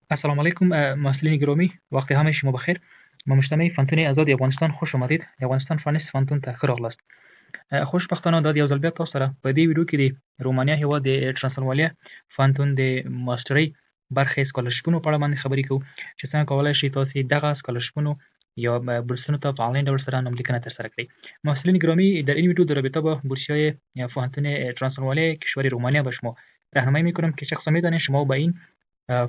السلام علیکم محصلین گرامی، وقت همه شما بخیر. ما مجتمع فنتون آزاد افغانستان خوش آمدید. د افغانستان فانیس فنتون ته ښه راغلاست. خوشبختانه دا د یو ځل بیا تاسو سره په دې ویډیو کې د رومانیا هېواد د ټرانسلوانیا فنتون د ماسترۍ برخې سکالرشپونو په اړه باندې خبرې کوو چې څنګه کولی شئ تاسې دغه سکالرشپونو یا بورسونو ته په آنلاین ډول سره نوملیکنه ترسره کړئ. محصلین گرامی، در این ویدیو در رابطه با بورسیه‌های فنتون ترانسلوانیا کشور رومانیا به شما راهنمایی میکنم که شخصا میدانید شما به این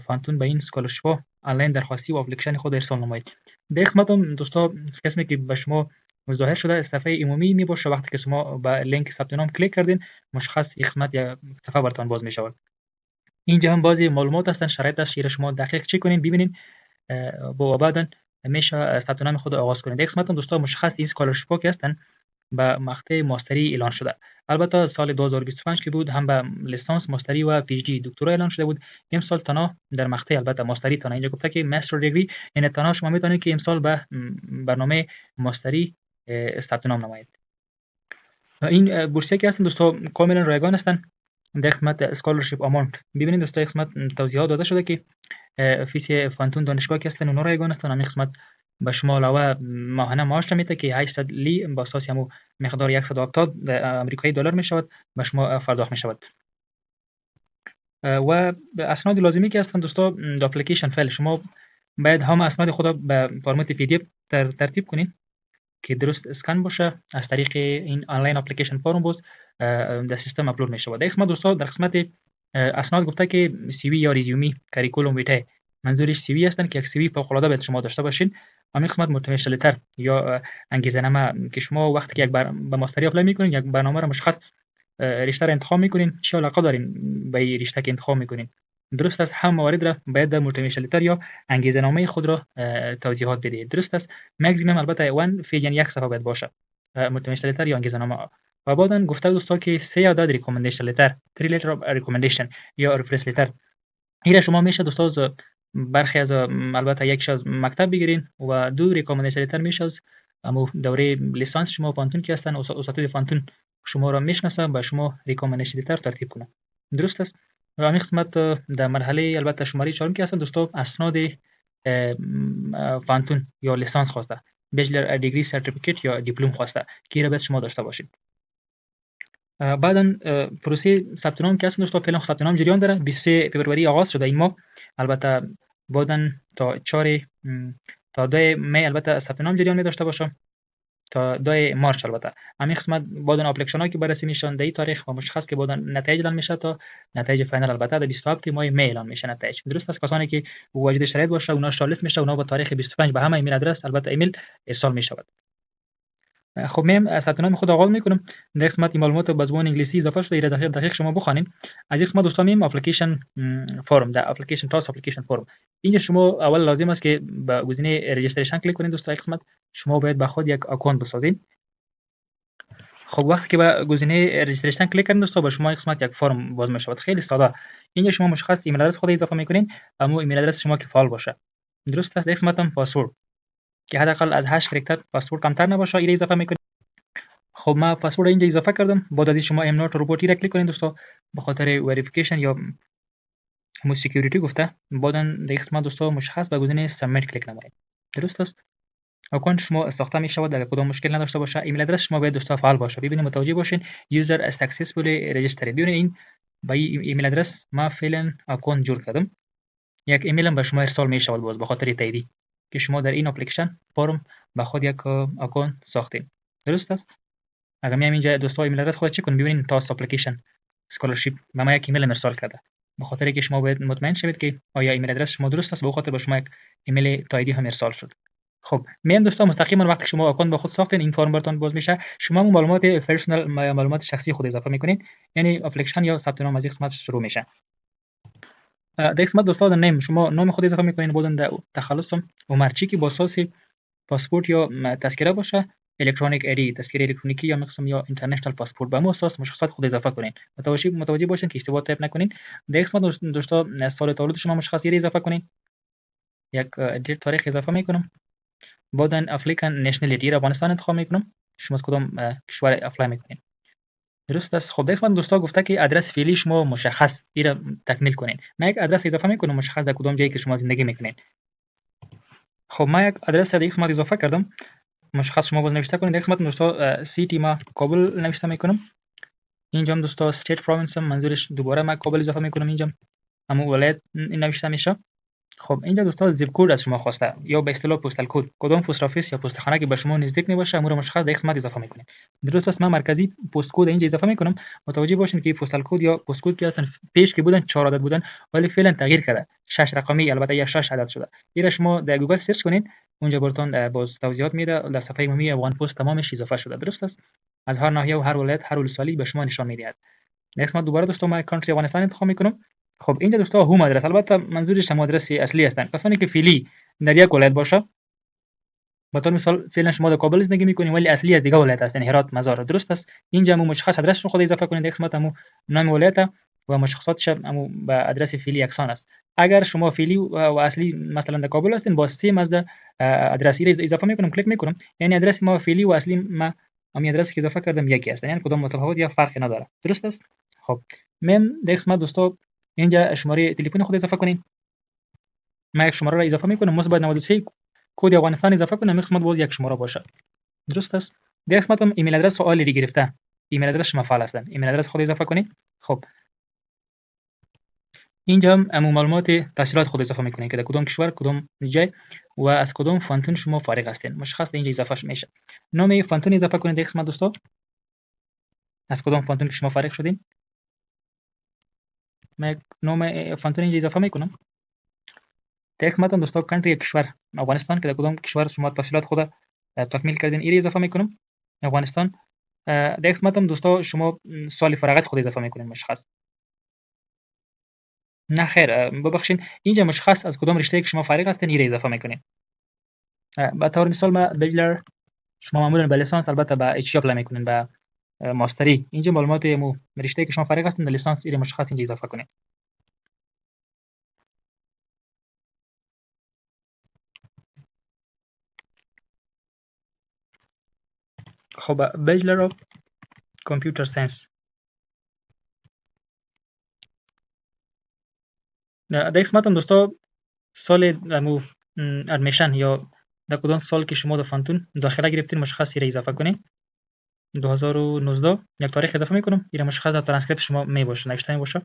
فانتون به این اسکالرشیپ ها آنلاین درخواستی و اپلیکیشن خود ارسال نمایید. در قسمت هم دوستا قسمی که به شما ظاهر شده صفحه عمومی می باشه. وقتی که شما به لینک ثبت نام کلیک کردین مشخص یک قسمت یا صفحه براتون باز می شود. اینجا هم بعضی معلومات هستن، شرایط است که شما دقیق چک کنین ببینین با بعدا میشه ثبت نام خود آغاز کنید. در قسمت هم دوستا مشخص این اسکالرشیپ ها که هستن به مقطع ماستری اعلان شده. البته سال 2025 که بود هم به لیسانس ماستری و پی اچ دی دکترا اعلان شده بود. امسال تنها در مقطع البته ماستری تنها اینجا گفته که ماستر دیگری، یعنی تنها شما میتونید که امسال به برنامه ماستری ثبت نام نمایید. این بورسیه که هستن دوستا کاملا رایگان هستن. در قسمت اسکالرشیپ اماونت ببینید دوستا قسمت توضیحات داده شده که فیس فانتون دانشگاه که هستن اونها رایگان هستن. همین قسمت به شما علاوه ماهانه معاش میده که 800 لی با اساس همو مقدار 170 آمریکایی دلار می شود به شما پرداخت می شود. و اسناد لازمی که هستن دوستا د اپلیکیشن فایل شما باید هم اسناد خود به فرمت پی دی اف ترتیب کنین که درست اسکن باشه. از طریق این آنلاین اپلیکیشن فرم باز در سیستم اپلود می شود. در قسمت دوستا در قسمت اسناد گفته که سی وی یا رزومی کریکولوم ویته، منظورش سی وی هستن که یک سی وی فوق العاده باید شما داشته باشین. همین قسمت متمشل تر یا انگیزه‌نامه که شما وقتی که یک به ماستری اپلای میکنین یک برنامه را مشخص رشته را انتخاب میکنین، چه علاقه دارین به این رشته که انتخاب میکنین، درست است هم موارد را باید در متمشل تر یا انگیزه‌نامه خود را توضیحات بدهید. درست است ماکسیمم البته 1 پیج یعنی یک صفحه باید باشه متمشل تر یا انگیزه‌نامه. و بعدن گفته دوستا که 3 عدد ریکامندیشن لتر 3 letter of recommendation یا ریفرنس لتر این شما میشه دوستا از برخی از البته یکش از مکتب بگیرین و 2 ریکامندیشن لتر میشه از امو دوره لیسانس شما فانتون که هستن اساتید فانتون شما را میشناسن به شما ریکامندیشن لتر ترتیب کنه. درست است. و همین قسمت در مرحله البته شماره 4 که هستن دوستا اسناد فانتون یا لیسانس خواسته، بچلر دیگری سرتیفیکیت یا دیپلم خواسته که را باید شما داشته باشید. بعدا پروسه ثبت نام که هست دوستا فعلا ثبت نام جریان داره. 23 فوریه آغاز شده این ماه. البته بعدا تا 4 تا 2 می البته ثبت نام جریان می داشته باشه تا 2 مارچ. البته همین قسمت بعدا اپلیکیشن ها که بررسی میشن در این تاریخ و مشخص که بعدا نتایج اعلان میشه تا نتایج فینال البته در 27 ماه می اعلان میشه نتایج. درست است. کسانی که واجد شرایط باشه اونا شارلیست میشه، اونا با تاریخ 25 به همه ایمیل آدرس البته ایمیل ارسال میشود. خب میم ثبت نام خود آغاز میکنم. در قسمت معلومات به زبان انگلیسی اضافه شده، ایره دقیق شما بخوانید. از این قسمت دوستان میم اپلیکیشن فرم، در اپلیکیشن تاس اپلیکیشن فرم اینجا شما اول لازم است که به گزینه رجیستریشن کلیک کنید. دوستان قسمت شما باید به خود یک اکانت بسازید. خب وقتی که به گزینه رجیستریشن کلیک کردید دوستان به شما قسمت یک فرم باز می شود. خیلی ساده. اینجا شما مشخص ایمیل آدرس خود اضافه میکنین، اما ایمیل آدرس شما که فعال باشه. درست است. در قسمت هم پاسورد که حداقل از 8 کاراکتر پاسورد کمتر نباشه ایره اضافه میکنید. خب ما پاسورد اینجا اضافه کردم. بعد از شما ام نوت روبوتی را کلیک کنید دوستا به خاطر وریفیکیشن یا همون سکیوریتی گفته. بعدا در قسمت دوستا مشخص به گزینه سابمیت کلیک نمایید. درست است. اکانت شما ساخته می شود. اگر کدام مشکل نداشته باشه ایمیل آدرس شما باید دوستا فعال باشه. ببینید متوجه باشین یوزر سکسسفولی رجیسترد. ببینید این با ایمیل آدرس ما فعلا اکانت جور کردم. یک ایمیل به شما ارسال می شود باز به خاطر تایید که شما در این اپلیکیشن فرم به خود یک اکانت ساختین. درست است. اگر میام اینجا دوستا ایمیل آدرس خود چک کنید ببینید تاس اپلیکیشن اسکالرشیپ به ما یک ایمیل ارسال کرده. به خاطر اینکه شما باید مطمئن شوید که آیا ایمیل آدرس شما درست است، به خاطر به شما یک ایمیل تاییدی هم ارسال شد. خب میام دوستا مستقیما وقتی شما اکانت با خود ساختین این فرم براتون باز میشه. شما معلومات پرسونال معلومات شخصی خود اضافه میکنید، یعنی اپلیکیشن یا ثبت نام از این قسمت شروع میشه. در قسمت دوستا نام شما نام خود اضافه میکنید. بعدن در تخلصم عمر چی که با اساس پاسپورت یا تذکره باشه، الکترونیک ایدی تذکره الکترونیکی یا مقسم یا اینترنشنال پاسپورت به اساس مشخصات خود اضافه کنین. متوجه باشین که اشتباه تایپ نکنین. در قسمت دوستا سال تولد شما مشخص اضافه کنین. یک دیت تاریخ اضافه میکنم. بعدن افریکن نشنالیتی افغانستان انتخاب میکنم. شما از کدام کشور اپلای میکنین. درست است. خب در قسمت دوستا گفته که آدرس فعلی شما مشخص را تکمیل کنین. من یک آدرس اضافه میکنم مشخص در کدام جایی که شما زندگی میکنین. خب من یک آدرس در قسمت اضافه کردم مشخص شما باز نوشته کنید. در قسمت دوستا سیتی ما کابل نوشته میکنم. اینجا هم دوستا استیت پروینس منظورش دوباره من کابل اضافه میکنم. اینجا همون ولایت نوشته میشه. خب اینجا دوستا زیپ کد از شما خواسته یا به اصطلاح پستال کد کدام پست آفیس یا پست خانه که به شما نزدیک میباشه امور مشخص در قسمت اضافه میکنید. درست است. من مرکزی پست کد اینجا اضافه میکنم. متوجه باشین که پستال کد یا پست کد که اصلا پیش که بودن 4 عدد بودن ولی فعلا تغییر کرده 6 رقمی البته یا 6 عدد شده. این شما در گوگل سرچ کنین اونجا براتون باز توضیحات میده. در صفحه عمومی افغان پست تمامش اضافه شده. درست است. از هر ناحیه و هر ولایت هر ولسوالی به شما نشان میدهد. قسمت دوباره دوستا من کانتری افغانستان انتخاب میکنم. خب اینجا دوستا هوم آدرس البته منظورش هم آدرس اصلی هستن کسانی که فعلی در یک ولایت باشه. به طور مثال فعلا شما در کابل زندگی میکنین ولی اصلی از دیگه ولایت هستن هرات مزار. درست است. اینجا مو مشخص آدرس رو خود اضافه کنید. در قسمت مو نام ولایت و مشخصاتش مو به آدرس فعلی یکسان است. اگر شما فعلی و اصلی مثلا در کابل هستین با سیم از آدرس رو اضافه میکنم کلیک میکنم یعنی آدرس ما فعلی و اصلی ما همین آدرسی که اضافه کردم یکی است یعنی کدام متفاوت یا فرقی نداره. درست است. خب من در قسمت دوستا اینجا شماره تلفن خود اضافه کنین. من یک شماره را اضافه میکنم مثبت 93 کد افغانستان اضافه کنم قسمت باز یک شماره باشه. درست است. در قسمت هم ایمیل آدرس سوالی دی گرفته ایمیل آدرس شما فعال هستن ایمیل آدرس خود اضافه کنین. خب اینجا هم معلومات تحصیلات خود اضافه میکنین که در کدام کشور کدام جای و از کدام فانتون شما فارغ هستین مشخص اینجا اضافه میشه. نام فانتون اضافه کنین در قسمت دوستا از کدام فانتون که شما فارغ شدین. من نام فانتون اینجا اضافه میکنم. در قسمت هم دوستا کانتری کشور افغانستان که در کدام کشور شما تحصیلات خود تکمیل کردین این اضافه میکنم افغانستان. در قسمت هم دوستا شما سال فراغت خود اضافه میکنین مشخص. نه خیر ببخشین اینجا مشخص از کدام رشته که شما فارغ هستین این اضافه میکنین. به طور مثال ما بچلر شما معمولا به لیسانس البته به اچ اپلای میکنین به ماستری اینجا معلومات رشته که شما فارغ هستین در لیسانس این مشخص اینجا اضافه کنین. خب بچلر اف کامپیوتر ساینس در قسمت هم دوستا سال ادمیشن یا در کدام سال که شما در فانتون داخله گرفتین مشخص را اضافه کنین. 2019 یک تاریخ اضافه میکنم این مشخص در ترانسکریپت شما می باشه نوشته می باشه.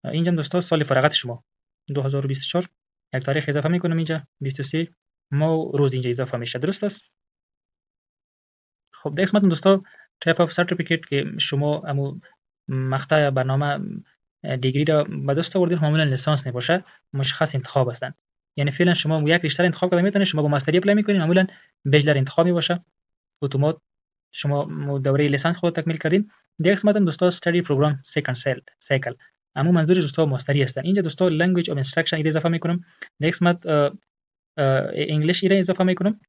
اینجا دوستا سال فراغت شما 2024 یک تاریخ اضافه میکنم اینجا 23 ماه روز اینجا اضافه میشه. درست است. خب در قسمت دوستا تایپ اف سرتیفیکیت که شما مقطع برنامه دیگری را به دست آوردین معمولا لیسانس میباشه مشخص انتخاب هستن یعنی فعلا شما یک رشته انتخاب کرده میتونید شما با ماستری اپلای میکنین معمولا بچلر انتخاب میباشه اتومات شما دوره لیسانس خود تکمیل کردین. در قسمت هم دوستا استادی پروگرام سکند سایکل اما منظور دوستا ماستری هستن. اینجا دوستا لنگویج اف اینستراکشن ایره اضافه میکنم. در قسمت انگلیش ایره اضافه میکنم.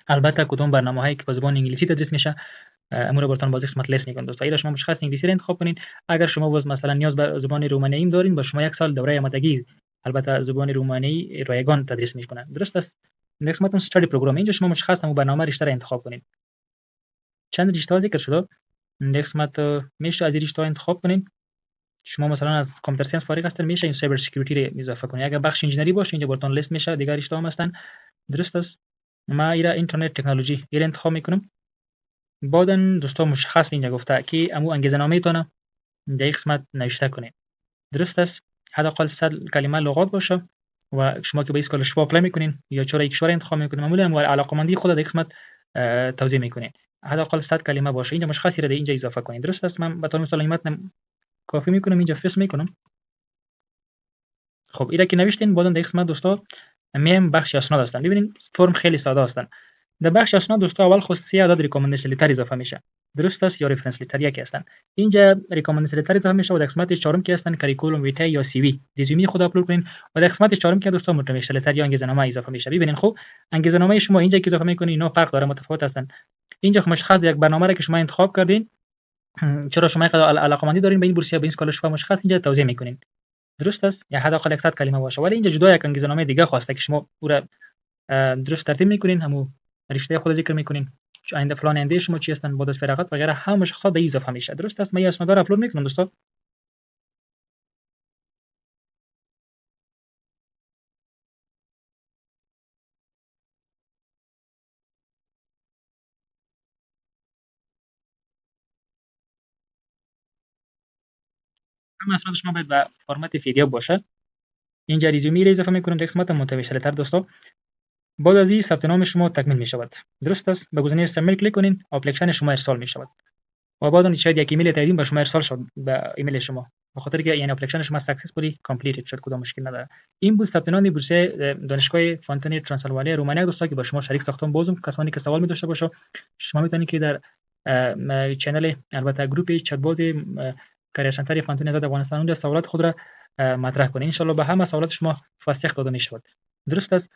البته کدوم برنامه‌هایی که با زبان انگلیسی تدریس میشه امور براتون باز قسمت لیست میکنم دوستا. اینا شما مشخص انگلیسی رو انتخاب کنین. اگر شما باز مثلا نیاز به زبان رومانی ایم دارین با شما یک سال دوره آمادگی البته زبان رومانی رایگان تدریس میکنن. درست است. در قسمت استادی پروگرام اینجا شما مشخص هم برنامه رشته را انتخاب کنین. چند رشته ذکر شده در قسمت میشه از این رشته انتخاب کنین. شما مثلا از کامپیوتر ساینس فارغ هستین میشه این سایبر سکیوریتی رو اضافه کنین. اگر بخش انجینری باشه اینجا براتون لیست میشه دیگه رشته هم هستن. درست است. ما ایرا اینترنت تکنولوژی ایرا انتخاب میکنم. بعدن دوستا مشخص اینجا گفته که امو انگیزه‌نامه تونه در قسمت نوشته کنین. درست است. حداقل 100 کلمه لغات باشه و شما که به اسکولارشیپ اپلای میکنین یا چرا کشور انتخاب میکنین معمولا علاقه‌مندی خود در قسمت توضیح میکنین. حداقل 100 کلمه باشه اینجا مشخصی را در اینجا اضافه کنین. درست است. من به طور مثال متن کافی میکنم اینجا فیس میکنم. خب اینا که نوشتین بعدن در قسمت دوستا میم بخش اسناد هستن. ببینین فرم خیلی ساده هستن. در بخش اسناد دوستا اول خود 3 عدد ریکامندیشن لتر اضافه میشه. درست است یا رفرنس لتر یکی هستن. اینجا ریکامندیشن لتر اضافه میشه و در قسمت 4 که هستن کریکولوم ویتای یا سی وی رزومه خود اپلود کنین و در قسمت 4 که دوستا موتیویشن لتر یا انگیزه‌نامه اضافه میشه. ببینین خب انگیزه‌نامه شما اینجا که اضافه میکنین اینا فرق داره متفاوت هستن. اینجا خب مشخص یک برنامه را که شما انتخاب کردین چرا شما علاقه‌مندی دارین به این بورسیه به این اسکولارشیپ مشخص اینجا توضیح میکنین. درست است. یا حداقل 100 کلمه باشه ولی اینجا جدا یک انگیزه‌نامه دیگه خواسته که شما پورا درست ترتیب میکنین همو رشته خود ذکر میکنین آینده فلان آینده شما چی هستند بعد از فراغت و غیره همه مشخصات در اضافه میشه. درست است؟ من یه اسناد را اپلود میکنم دوستا. همه اسناد شما باید به فرمت PDF باشه. اینجا رزومه را اضافه میکنیم در قسمت منتشره تر دوستا. بعد از این ثبت نام شما تکمیل می شود. درست است؟ به گزینه سابمیت کلیک کنین، اپلیکیشن شما ارسال می شود. و بعد شاید یک ایمیل تایید به شما ارسال شد به ایمیل شما. به خاطر که یعنی اپلیکیشن شما سکسسفولی کامپلیتد شد، کدام مشکل نداره. این بود ثبت نام بورسیه دانشگاه فانتونی ترانسیلوانیا رومانیا دوستا که با شما شریک ساختم. بازم کسانی که سوال می داشته باشه شما میتونید که در چنل البته گروپ چت باز کاریر سنتر فانتونی آزاد افغانستان اونجا سوالات خود را مطرح کنید. ان شاء الله به همه سوالات شما فاسخ داده می شود. درست است؟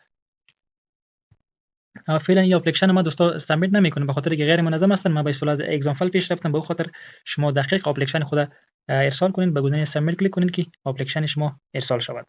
فعلا این اپلیکیشن ما دوستا سابمیت نمیکنه به خاطر که غیر منظم هستن. ما به اصطلاح از اگزامپل پیش رفتم، به خاطر شما دقیق اپلیکیشن خود ارسال کنین، به گزینه سابمیت کلیک کنین که اپلیکیشن شما ارسال شود.